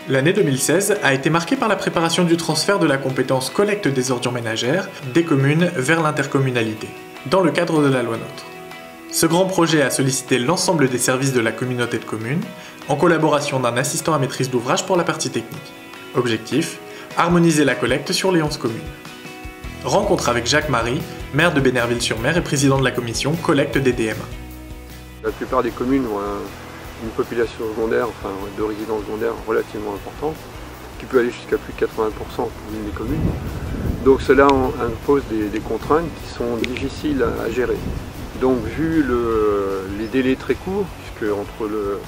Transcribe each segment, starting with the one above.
L'année 2016 a été marquée par la préparation du transfert de la compétence collecte des ordures ménagères des communes vers l'intercommunalité, dans le cadre de la loi NOTRe. Ce grand projet a sollicité l'ensemble des services de la communauté de communes, en collaboration d'un assistant à maîtrise d'ouvrage pour la partie technique. Objectif, harmoniser la collecte sur les 11 communes. Rencontre avec Jacques Marie, maire de Bénerville-sur-Mer et président de la commission collecte des DMA. La plupart des communes ont une population secondaire, de résidents secondaires relativement importante, qui peut aller jusqu'à plus de 80% pour l'une des communes. Donc cela impose des contraintes qui sont difficiles à gérer. Donc vu les délais très courts, puisque entre le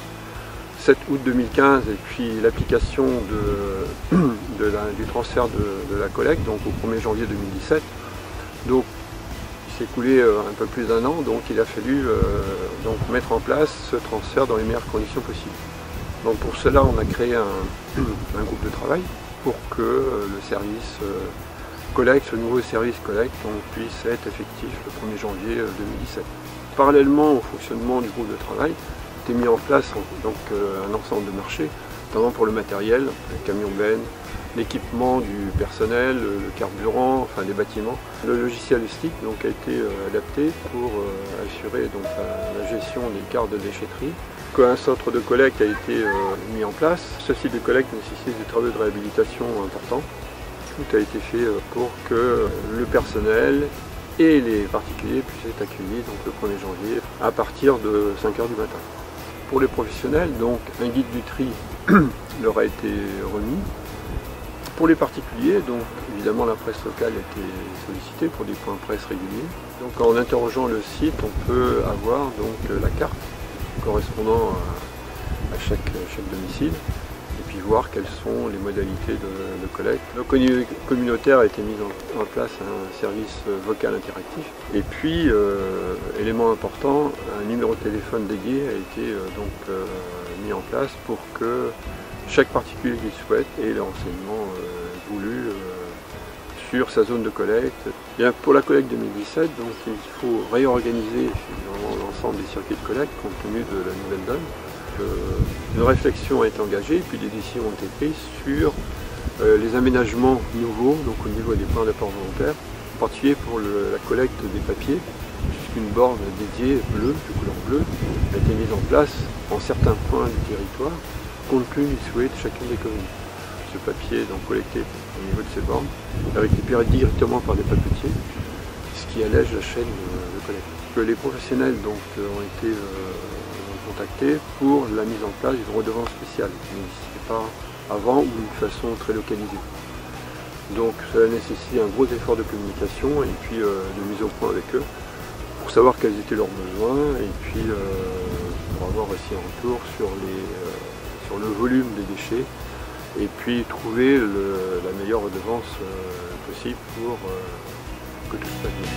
7 août 2015 et puis l'application du transfert de la collecte, donc au 1er janvier 2017, donc il s'est écoulé un peu plus d'1 an, donc il a fallu mettre en place ce transfert dans les meilleures conditions possibles. Donc pour cela, on a créé un groupe de travail pour que le service collecte, ce nouveau service collecte, puisse être effectif le 1er janvier 2017. Parallèlement au fonctionnement du groupe de travail, a été mis en place un ensemble de marchés, notamment pour le matériel, le camion benne, l'équipement du personnel, le carburant, des bâtiments. Le logiciel STIC a été adapté pour assurer la gestion des cartes de déchetterie. Un centre de collecte a été mis en place. Ce site de collecte nécessite des travaux de réhabilitation importants. Tout a été fait pour que le personnel et les particuliers puissent être accueillis le 1er janvier à partir de 5 h du matin. Pour les professionnels, un guide du tri leur a été remis. Pour les particuliers, évidemment la presse locale a été sollicitée pour des points presse réguliers. En interrogeant le site, on peut avoir la carte correspondant à chaque domicile et puis voir quelles sont les modalités de collecte. Au niveau communautaire a été mis en place un service vocal interactif et puis, élément important, un numéro de téléphone dédié a été mis en place pour que chaque particulier qui souhaite ait les renseignements voulus sur sa zone de collecte. Bien, pour la collecte 2017, il faut réorganiser l'ensemble des circuits de collecte compte tenu de la nouvelle donne. Une réflexion a été engagée et puis des décisions ont été prises sur les aménagements nouveaux, au niveau des points d'apport volontaire, en particulier pour la collecte des papiers, puisqu'une borne dédiée bleue, de couleur bleue, a été mise en place en certains points du territoire, compte tenu du souhait de chacune des communes. Ce papier est collecté au niveau de ces bornes, récupéré directement par des papetiers, ce qui allège la chaîne de collecte. Les professionnels ont été contactés pour la mise en place d'une redevance spéciale qui n'existait pas avant ou d'une façon très localisée. Cela nécessite un gros effort de communication et puis de mise au point avec eux pour savoir quels étaient leurs besoins et puis pour avoir aussi un retour sur le volume des déchets et puis trouver la meilleure redevance possible pour que tout se passe bien.